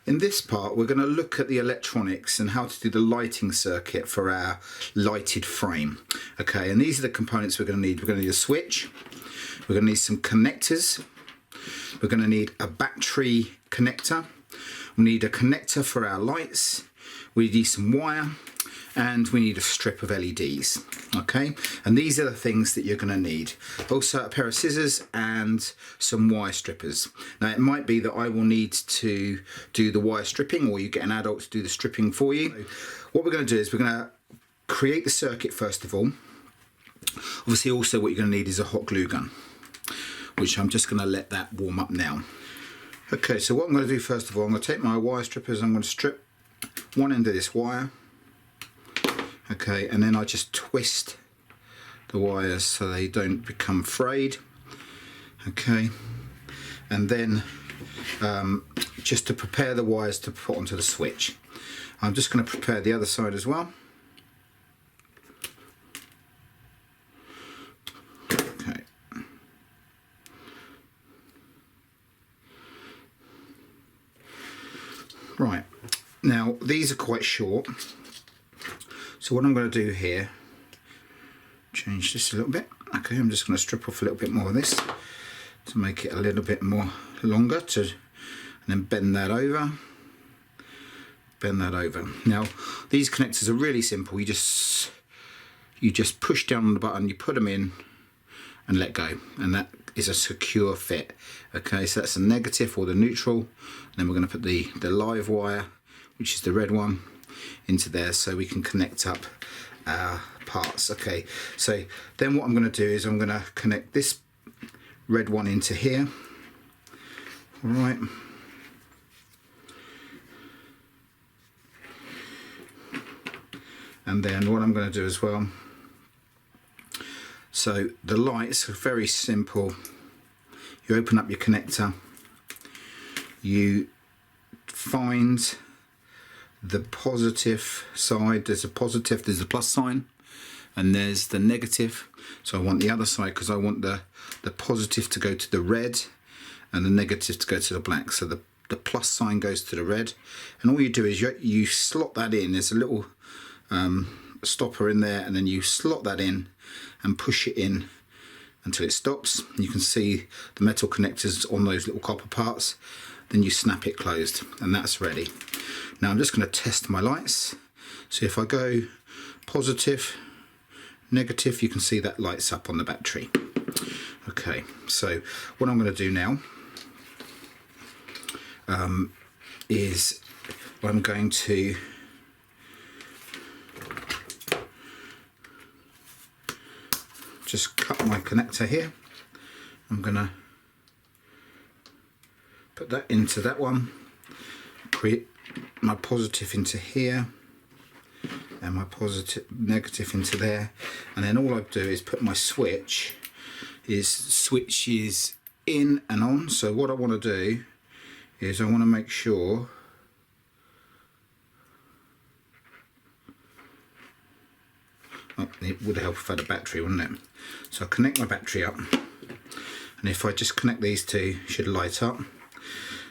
In this part we're going to look at the electronics and how to do the lighting circuit for our lighted frame. Okay, and these are the components we're going to need. We're going to need a switch, we're going to need some connectors, we're going to need a battery connector, we need a connector for our lights, we need some wire, and we need a strip of LEDs. Okay, and these are the things that you're going to need. Also a pair of scissors and some wire strippers. Now it might be that I will need to do the wire stripping, or you get an adult to do the stripping for you. So what we're going to do is we're going to create the circuit first of all. Obviously also what you're going to need is a hot glue gun, which I'm just going to let that warm up now. Okay, so what I'm going to do first of all, I'm going to take my wire strippers, I'm going to strip one end of this wire. Okay, and then I just twist the wires so they don't become frayed. Okay, and then just to prepare the wires to put onto the switch, I'm just going to prepare the other side as well. Okay. Right, now these are quite short. So what I'm going to do here, change this a little bit. Okay, I'm just going to strip off a little bit more of this to make it a little bit more longer, and then bend that over. Now these connectors are really simple. You just push down on the button, you put them in and let go, and that is a secure fit. Okay, so that's the negative or the neutral, and then we're going to put the live wire, which is the red one, into there so we can connect up our parts. Okay, so then what I'm going to do is I'm going to connect this red one into here. All right, and then what I'm going to do as well, so the lights are very simple. You open up your connector, you find the positive side, there's a positive, there's a plus sign, and there's the negative. So I want the other side because I want the positive to go to the red and the negative to go to the black. So the plus sign goes to the red, and all you do is you slot that in. There's a little stopper in there, and then you slot that in and push it in until it stops. You can see the metal connectors on those little copper parts. Then you snap it closed, and that's ready. Now I'm just going to test my lights. So if I go positive, negative, you can see that lights up on the battery. Okay, so what I'm going to do now is I'm going to just cut my connector here. I'm going to put that into that one, create my positive into here, and my negative into there, and then all I do is put my switches in and on. So what I want to do is I want to make sure it would help if I had a battery, wouldn't it? So I connect my battery up, and if I just connect these two, it should light up.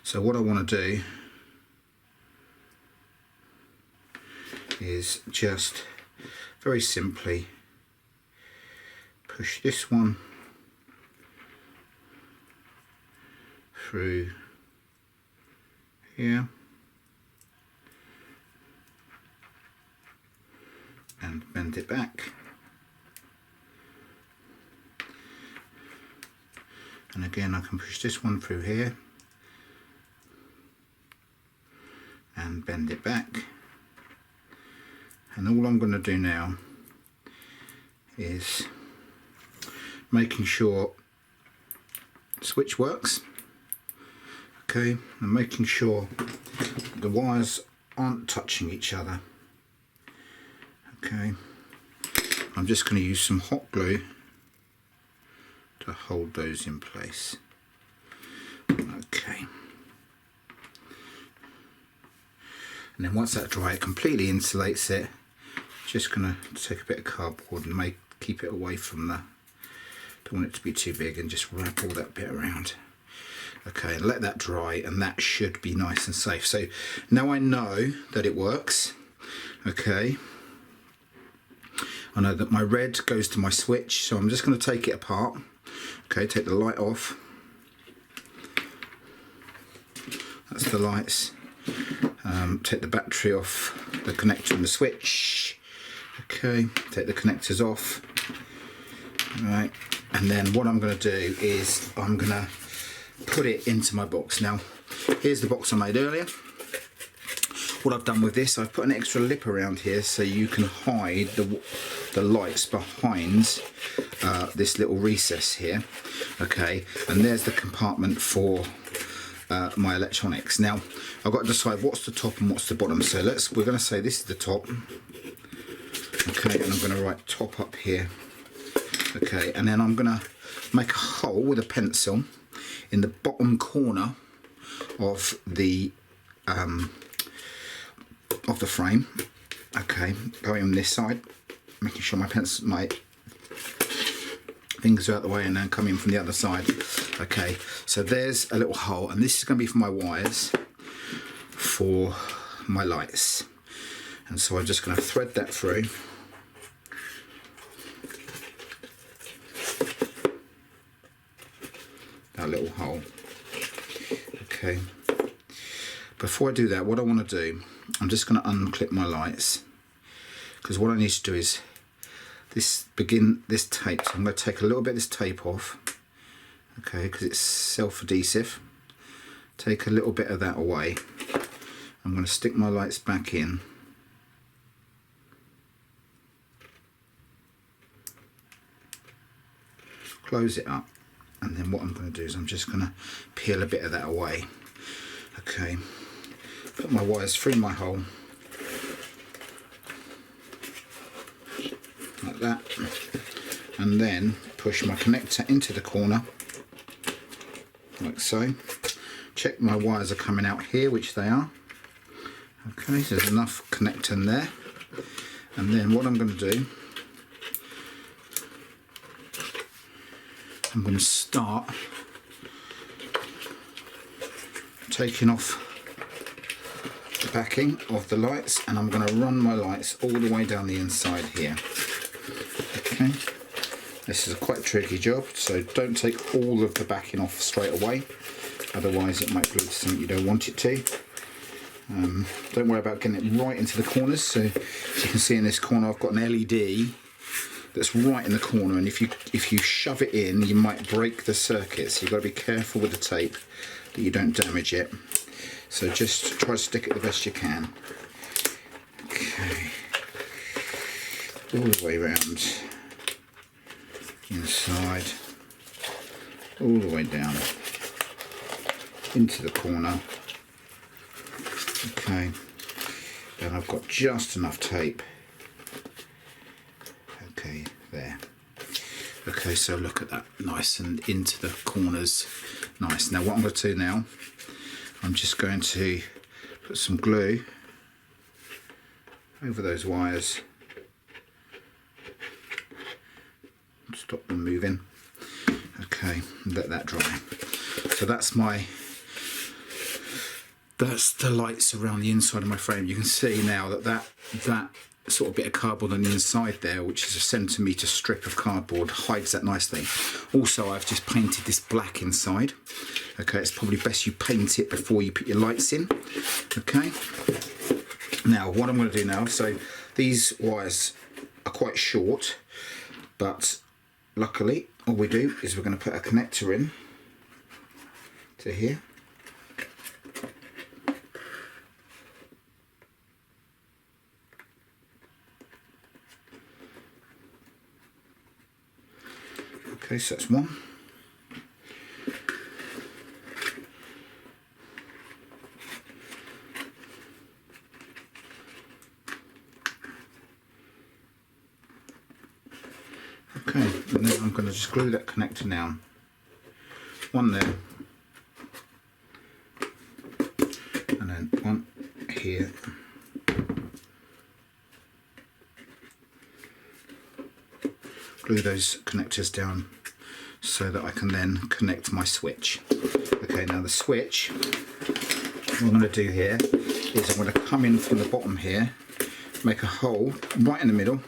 So what I want to do is just very simply push this one through here and bend it back, and again I can push this one through here and bend it back. And all I'm going to do now is making sure the switch works. Okay, and making sure the wires aren't touching each other. Okay, I'm just going to use some hot glue to hold those in place. Okay. And then once that dry, it completely insulates it. Just going to take a bit of cardboard and keep it away from don't want it to be too big, and just wrap all that bit around. Okay, let that dry, and that should be nice and safe. So now I know that it works. Okay, I know that my red goes to my switch, so I'm just going to take it apart. Okay, take the light off. That's the lights. Take the battery off the connector and the switch. Okay, take the connectors off. All right, and then what I'm going to do is I'm going to put it into my box. Now, here's the box I made earlier. What I've done with this, I've put an extra lip around here so you can hide the lights behind this little recess here. Okay, and there's the compartment for my electronics. Now, I've got to decide what's the top and what's the bottom. So we're going to say this is the top. Okay, and I'm going to write top up here. Okay, and then I'm going to make a hole with a pencil in the bottom corner of the frame. Okay, going on this side, making sure my fingers are out the way, and then coming from the other side. Okay, so there's a little hole, and this is going to be for my wires for my lights. And so I'm just going to thread that through. That little hole. Okay. Before I do that, what I want to do, I'm just going to unclip my lights, because what I need to do is begin this tape. So I'm going to take a little bit of this tape off, okay, because it's self-adhesive. Take a little bit of that away. I'm going to stick my lights back in. Close it up, and then what I'm going to do is I'm just going to peel a bit of that away. Okay, put my wires through my hole like that, and then push my connector into the corner like so. Check my wires are coming out here, which they are. Okay, so there's enough connector in there, and then what I'm going to do, I'm going to start taking off the backing of the lights, and I'm going to run my lights all the way down the inside here. Okay, this is a quite tricky job, so don't take all of the backing off straight away, otherwise it might glue to something you don't want it to. Don't worry about getting it right into the corners. So as you can see in this corner, I've got an LED that's right in the corner, and if you shove it in, you might break the circuit, so you've got to be careful with the tape that you don't damage it. So just try to stick it the best you can. Okay, all the way around, inside, all the way down into the corner. Okay, and I've got just enough tape. Okay, there. Okay, so look at that, nice and into the corners. Nice. Now what I'm going to do now, I'm just going to put some glue over those wires. Stop them moving. Okay, let that dry. So that's the lights around the inside of my frame. You can see now that sort of bit of cardboard on the inside there, which is a centimetre strip of cardboard, hides that nicely. Also, I've just painted this black inside. Okay, it's probably best you paint it before you put your lights in. Okay, now what I'm going to do now, so these wires are quite short, but luckily all we do is we're going to put a connector in to here. Okay, so that's one. Okay, and then I'm going to just glue that connector down. One there, and then one here. Glue those connectors down so that I can then connect my switch. Okay, now the switch, what I'm going to do here is I'm going to come in from the bottom here, make a hole right in the middle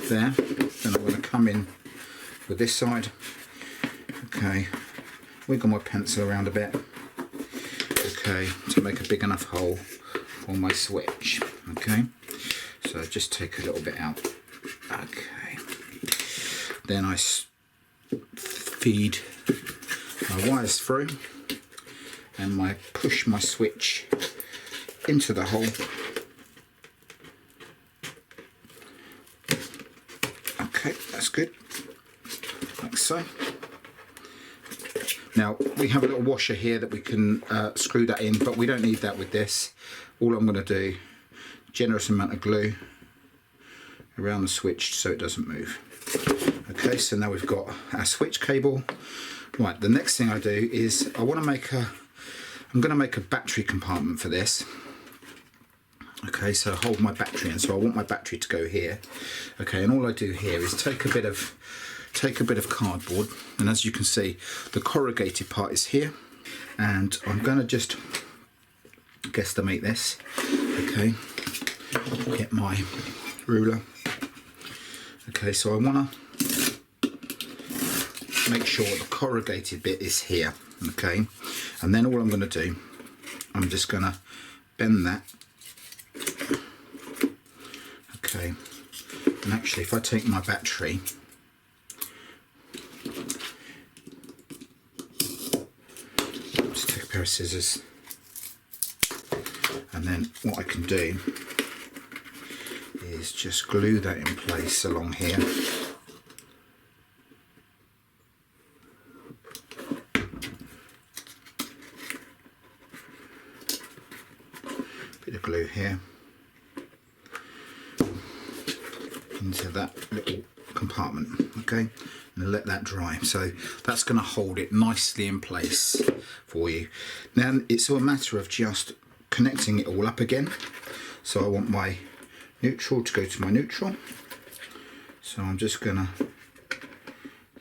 there, then I'm going to come in with this side. Okay, wiggle my pencil around a bit, okay, to make a big enough hole for my switch. Okay, so just take a little bit out. Okay, then I feed my wires through and I push my switch into the hole. Okay, that's good, like so. Now we have a little washer here that we can screw that in, but we don't need that with this. All I'm going to do, generous amount of glue around the switch so it doesn't move. Okay, so now we've got our switch cable. Right, the next thing I do is I'm going to make a battery compartment for this. Okay, so hold my battery in, so I want my battery to go here. Okay, and all I do here is take a bit of cardboard, and as you can see, the corrugated part is here, and I'm going to just guesstimate this. Okay, get my ruler. Okay, so I want to make sure the corrugated bit is here. Okay, and then all I'm going to do, I'm just going to bend that. Okay, and actually if I take my battery, just take a pair of scissors, and then what I can do is just glue that in place along here. Bit of glue here into that little compartment, okay, and let that dry. So that's going to hold it nicely in place for you. Now it's a matter of just connecting it all up again. So I want my neutral to go to my neutral, so I'm just going to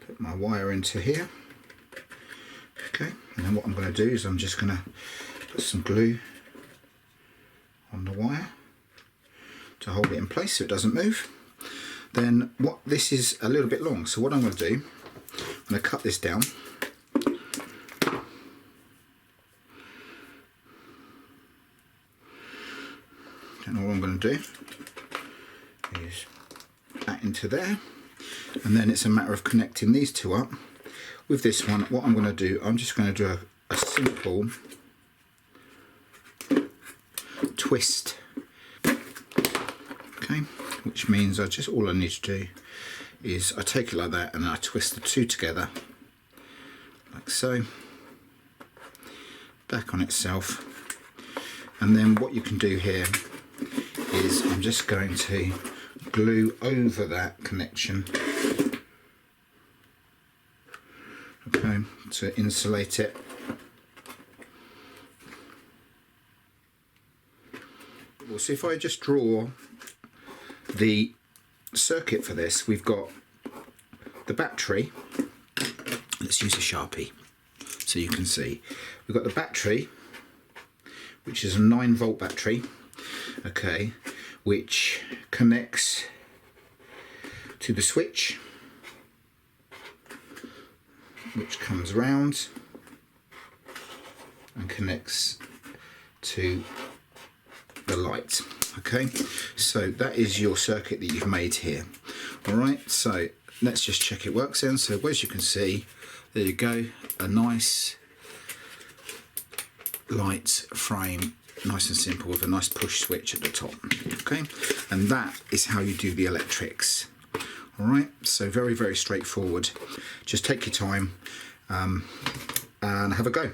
put my wire into here. Okay, and then what I'm going to do is I'm just going to put some glue on the wire to hold it in place so it doesn't move. Then this is a little bit long, so what I'm going to do, I'm going to cut this down. And all I'm going to do is that into there, and then it's a matter of connecting these two up. With this one, what I'm going to do, I'm just going to do a simple twist. Okay, which means all I need to do is I take it like that and I twist the two together like so, back on itself. And then what you can do here is I'm just going to glue over that connection, okay, to insulate it. So if I just draw the circuit for this, we've got the battery. Let's use a Sharpie so you can see. We've got the battery, which is a 9-volt battery, okay, which connects to the switch, which comes round and connects to the light. Okay, so that is your circuit that you've made here. All right, so let's just check it works then. So as you can see, there you go, a nice light frame, nice and simple, with a nice push switch at the top. Okay, and that is how you do the electrics. All right, so very, very straightforward. Just take your time and have a go.